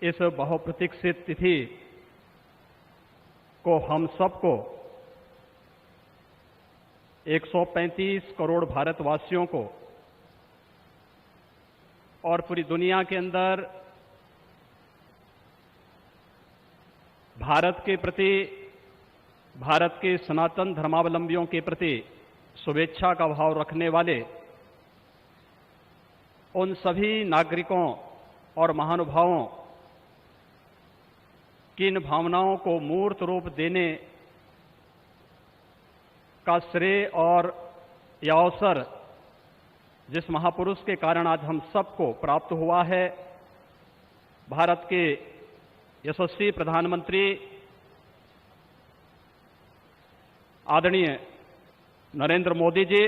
इस बहुप्रतीक्षित तिथि को हम सबको 135 करोड़ भारतवासियों को और पूरी दुनिया के अंदर भारत के प्रति, भारत के सनातन धर्मावलंबियों के प्रति शुभेच्छा का भाव रखने वाले उन सभी नागरिकों और महानुभावों की इन भावनाओं को मूर्त रूप देने का श्रेय और यह अवसर जिस महापुरुष के कारण आज हम सबको प्राप्त हुआ है, भारत के यशस्वी प्रधानमंत्री आदरणीय नरेंद्र मोदी जी,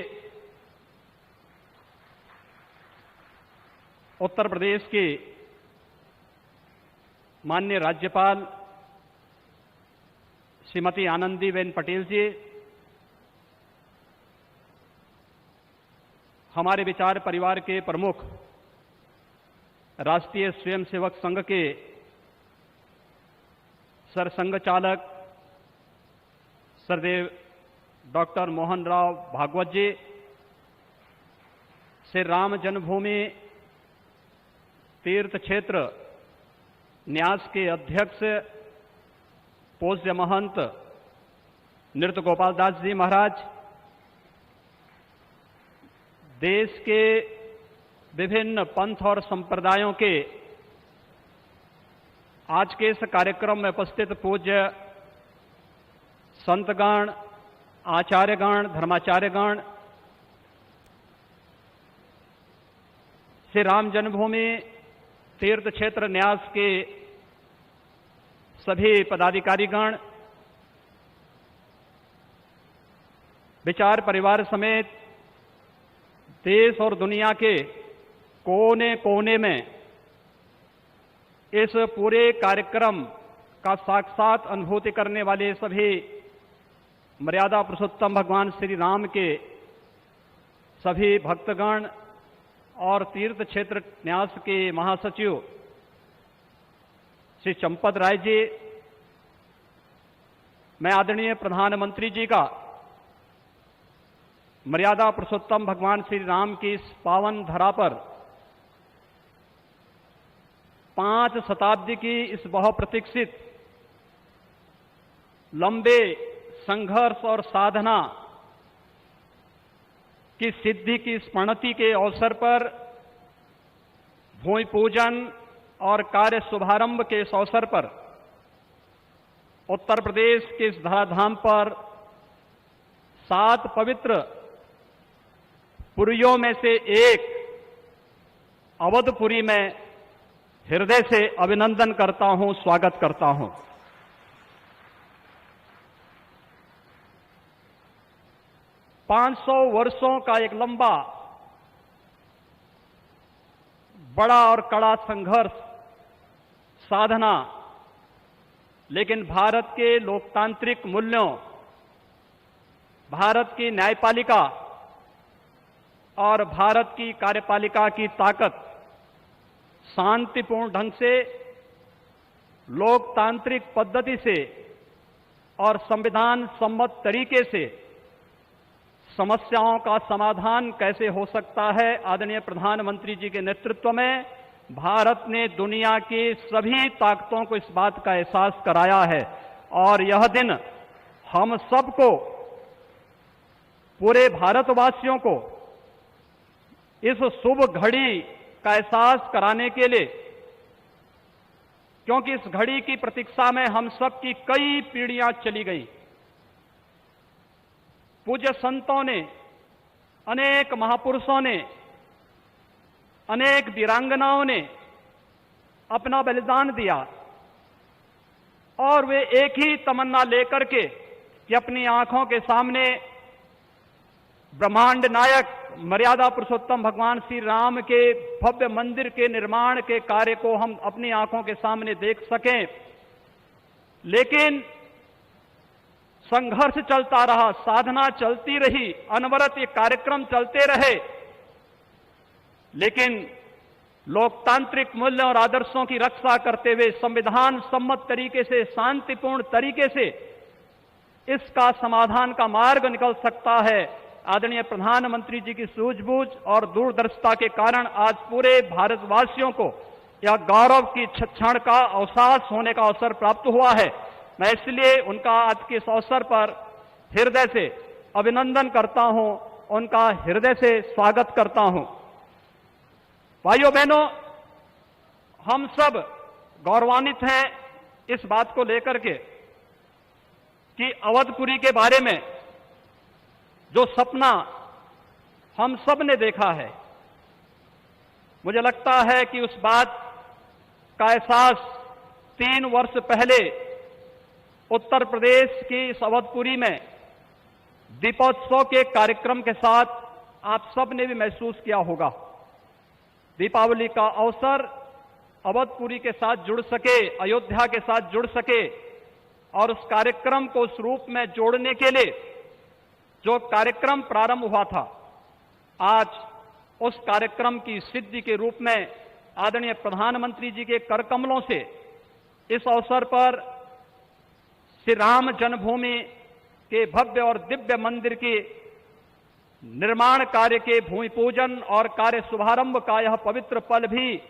उत्तर प्रदेश की माननीय राज्यपाल श्रीमती आनंदीबेन पटेल जी, हमारे विचार परिवार के प्रमुख राष्ट्रीय स्वयंसेवक संघ के सरसंघ चालक सरदेव डॉक्टर मोहन राव भागवत जी, श्री राम जन्मभूमि तीर्थ क्षेत्र न्यास के अध्यक्ष पूज्य महंत नृत्य गोपाल दास जी महाराज, देश के विभिन्न पंथ और संप्रदायों के आज के इस कार्यक्रम में उपस्थित पूज्य संतगण, आचार्यगण, धर्माचार्यगण, श्री राम जन्मभूमि तीर्थ क्षेत्र न्यास के सभी पदाधिकारीगण, विचार परिवार समेत देश और दुनिया के कोने कोने में इस पूरे कार्यक्रम का साक्षात अनुभूति करने वाले सभी मर्यादा पुरुषोत्तम भगवान श्री राम के सभी भक्तगण और तीर्थ क्षेत्र न्यास के महासचिव श्री चंपत राय जी, मैं आदरणीय प्रधानमंत्री जी का मर्यादा पुरुषोत्तम भगवान श्री राम की इस पावन धरा पर 5 शताब्दी की इस बहुप्रतीक्षित लंबे संघर्ष और साधना की सिद्धि की स्मृति के अवसर पर भूमि पूजन और कार्य शुभारंभ के इस अवसर पर उत्तर प्रदेश के इस धराधाम पर 7 पवित्र पुरियों में से एक अवधपुरी में हृदय से अभिनंदन करता हूं, स्वागत करता हूं। पांच 500 वर्षों का एक लंबा, बड़ा और कड़ा संघर्ष, साधना, लेकिन भारत के लोकतांत्रिक मूल्यों, भारत की न्यायपालिका और भारत की कार्यपालिका की ताकत शांतिपूर्ण ढंग से, लोकतांत्रिक पद्धति से और संविधान सम्मत तरीके से समस्याओं का समाधान कैसे हो सकता है, आदरणीय प्रधानमंत्री जी के नेतृत्व में भारत ने दुनिया की सभी ताकतों को इस बात का एहसास कराया है। और यह दिन हम सबको, पूरे भारतवासियों को इस शुभ घड़ी का एहसास कराने के लिए, क्योंकि इस घड़ी की प्रतीक्षा में हम सब की कई पीढ़ियां चली गई। पूज्य संतों ने, अनेक महापुरुषों ने, अनेक वीरांगनाओं ने अपना बलिदान दिया और वे एक ही तमन्ना लेकर के कि अपनी आंखों के सामने ब्रह्मांड नायक मर्यादा पुरुषोत्तम भगवान श्री राम के भव्य मंदिर के निर्माण के कार्य को हम अपनी आंखों के सामने देख सकें। लेकिन संघर्ष चलता रहा, साधना चलती रही, अनवरत ये कार्यक्रम चलते रहे, लेकिन लोकतांत्रिक मूल्यों और आदर्शों की रक्षा करते हुए संविधान सम्मत तरीके से, शांतिपूर्ण तरीके से इसका समाधान का मार्ग निकल सकता है। आदरणीय प्रधानमंत्री जी की सूझबूझ और दूरदर्शिता के कारण आज पूरे भारतवासियों को यह गौरव की क्षण का अवकाश होने का अवसर प्राप्त हुआ है। मैं इसलिए उनका आज के इस अवसर पर हृदय से अभिनंदन करता हूं, उनका हृदय से स्वागत करता हूं। भाइयों बहनों, हम सब गौरवान्वित हैं इस बात को लेकर के कि अवधपुरी के बारे में जो सपना हम सब ने देखा है, मुझे लगता है कि उस बात का एहसास 3 वर्ष पहले उत्तर प्रदेश की इस अवधपुरी में दीपोत्सव के कार्यक्रम के साथ आप सब ने भी महसूस किया होगा। दीपावली का अवसर अवधपुरी के साथ जुड़ सके, अयोध्या के साथ जुड़ सके और उस कार्यक्रम को उस रूप में जोड़ने के लिए जो कार्यक्रम प्रारंभ हुआ था, आज उस कार्यक्रम की सिद्धि के रूप में आदरणीय प्रधानमंत्री जी के कर कमलों से इस अवसर पर श्री राम जन्मभूमि के भव्य और दिव्य मंदिर के निर्माण कार्य के भूमि पूजन और कार्य शुभारंभ का यह पवित्र पल भी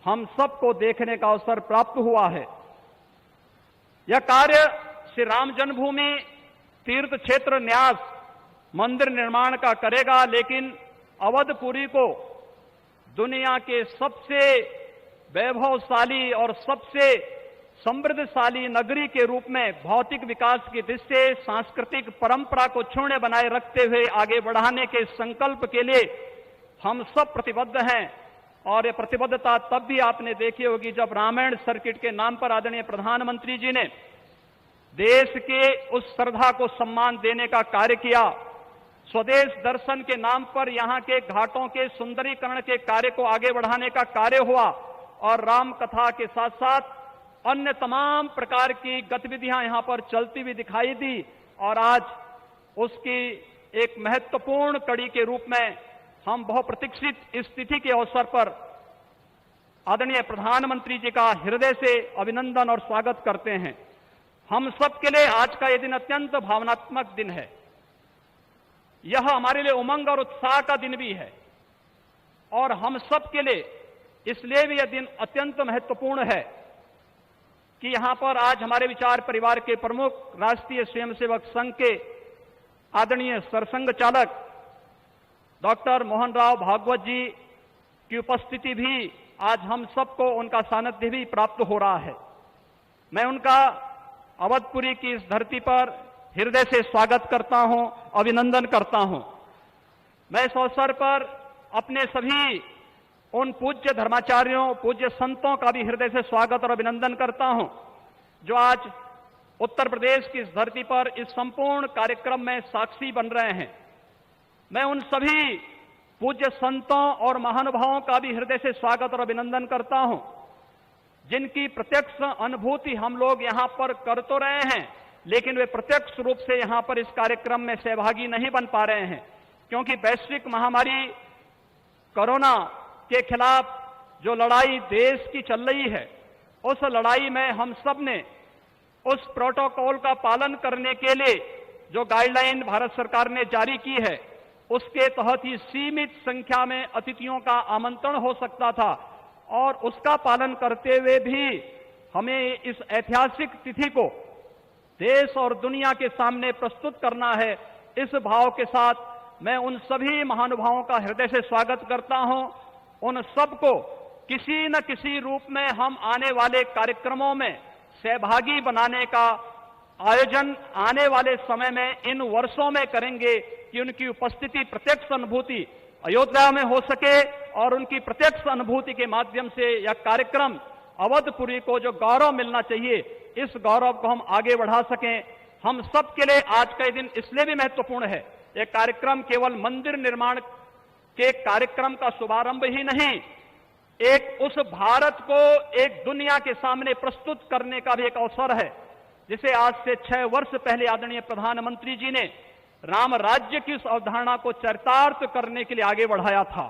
हम सबको देखने का अवसर प्राप्त हुआ है। यह कार्य श्री राम जन्मभूमि तीर्थ क्षेत्र न्यास मंदिर निर्माण का करेगा, लेकिन अवधपुरी को दुनिया के सबसे वैभवशाली और सबसे समृद्धशाली नगरी के रूप में भौतिक विकास की दृष्टि से सांस्कृतिक परंपरा को क्षुण्ण बनाए रखते हुए आगे बढ़ाने के संकल्प के लिए हम सब प्रतिबद्ध हैं। और ये प्रतिबद्धता तब भी आपने देखी होगी जब रामायण सर्किट के नाम पर आदरणीय प्रधानमंत्री जी ने देश के उस श्रद्धा को सम्मान देने का कार्य किया। स्वदेश दर्शन के नाम पर यहां के घाटों के सुंदरीकरण के कार्य को आगे बढ़ाने का कार्य हुआ और राम कथा के साथ साथ अन्य तमाम प्रकार की गतिविधियां यहां पर चलती हुई दिखाई दी। और आज उसकी एक महत्वपूर्ण कड़ी के रूप में हम बहुप्रतीक्षित इस तिथि के अवसर पर आदरणीय प्रधानमंत्री जी का हृदय से अभिनंदन और स्वागत करते हैं। हम सबके लिए आज का यह दिन अत्यंत भावनात्मक दिन है। यह हमारे लिए उमंग और उत्साह का दिन भी है और हम सबके लिए इसलिए भी यह दिन अत्यंत महत्वपूर्ण है कि यहां पर आज हमारे विचार परिवार के प्रमुख राष्ट्रीय स्वयंसेवक संघ के आदरणीय सरसंघ चालक डॉक्टर मोहन राव भागवत जी की उपस्थिति भी आज हम सबको उनका सानिध्य भी प्राप्त हो रहा है। मैं उनका अवधपुरी की इस धरती पर हृदय से स्वागत करता हूं, अभिनंदन करता हूं। मैं इस अवसर पर अपने सभी उन पूज्य धर्माचार्यों, पूज्य संतों का भी हृदय से स्वागत और अभिनंदन करता हूं जो आज उत्तर प्रदेश की इस धरती पर इस संपूर्ण कार्यक्रम में साक्षी बन रहे हैं। मैं उन सभी पूज्य संतों और महानुभावों का भी हृदय से स्वागत और अभिनंदन करता हूं जिनकी प्रत्यक्ष अनुभूति हम लोग यहां पर कर तो रहे हैं, लेकिन वे प्रत्यक्ष रूप से यहां पर इस कार्यक्रम में सहभागी नहीं बन पा रहे हैं क्योंकि वैश्विक महामारी कोरोना के खिलाफ जो लड़ाई देश की चल रही है, उस लड़ाई में हम सब ने उस प्रोटोकॉल का पालन करने के लिए जो गाइडलाइन भारत सरकार ने जारी की है, उसके तहत ही सीमित संख्या में अतिथियों का आमंत्रण हो सकता था और उसका पालन करते हुए भी हमें इस ऐतिहासिक तिथि को देश और दुनिया के सामने प्रस्तुत करना है। इस भाव के साथ मैं उन सभी महानुभावों का हृदय से स्वागत करता हूं। उन सबको किसी न किसी रूप में हम आने वाले कार्यक्रमों में सहभागी बनाने का आयोजन आने वाले समय में इन वर्षों में करेंगे कि उनकी उपस्थिति प्रत्यक्ष अनुभूति अयोध्या में हो सके और उनकी प्रत्यक्ष अनुभूति के माध्यम से यह कार्यक्रम अवधपुरी को जो गौरव मिलना चाहिए, इस गौरव को हम आगे बढ़ा सकें। हम सब के लिए आज का दिन इसलिए भी महत्वपूर्ण है। यह कार्यक्रम केवल मंदिर निर्माण के कार्यक्रम का शुभारंभ ही नहीं, एक उस भारत को एक दुनिया के सामने प्रस्तुत करने का भी एक अवसर है जिसे आज से 6 वर्ष पहले आदरणीय प्रधानमंत्री जी ने राम राज्य की उस अवधारणा को चरितार्थ करने के लिए आगे बढ़ाया था।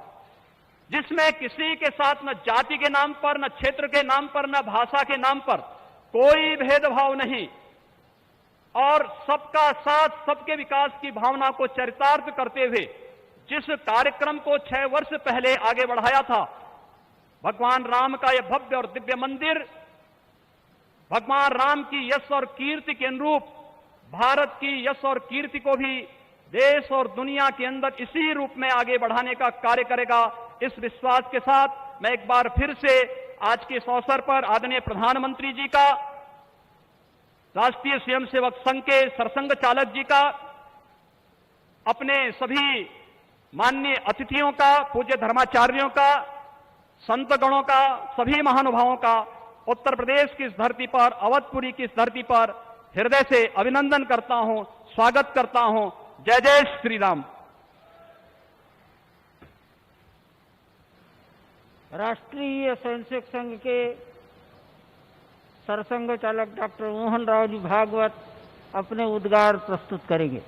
जिसमें किसी के साथ न जाति के नाम पर, न क्षेत्र के नाम पर, न भाषा के नाम पर कोई भेदभाव नहीं, और सबका साथ, सबके विकास की भावना को चरितार्थ करते हुए जिस कार्यक्रम को 6 वर्ष पहले आगे बढ़ाया था, भगवान राम का यह भव्य और दिव्य मंदिर भगवान राम की यश और कीर्ति के अनुरूप भारत की यश और कीर्ति को भी देश और दुनिया के अंदर इसी रूप में आगे बढ़ाने का कार्य करेगा। इस विश्वास के साथ मैं एक बार फिर से आज के इस अवसर पर आदरणीय प्रधानमंत्री जी का, राष्ट्रीय स्वयंसेवक संघ के सरसंघ चालक जी का, अपने सभी माननीय अतिथियों का, पूज्य धर्माचार्यों का, संतगणों का, सभी महानुभावों का उत्तर प्रदेश की इस धरती पर, अवधपुरी की इस धरती पर हृदय से अभिनंदन करता हूं, स्वागत करता हूं। जय जय श्री राम। राष्ट्रीय स्वयंसेवक संघ के सरसंघ चालक डॉक्टर मोहन राव जी भागवत अपने उद्गार प्रस्तुत करेंगे।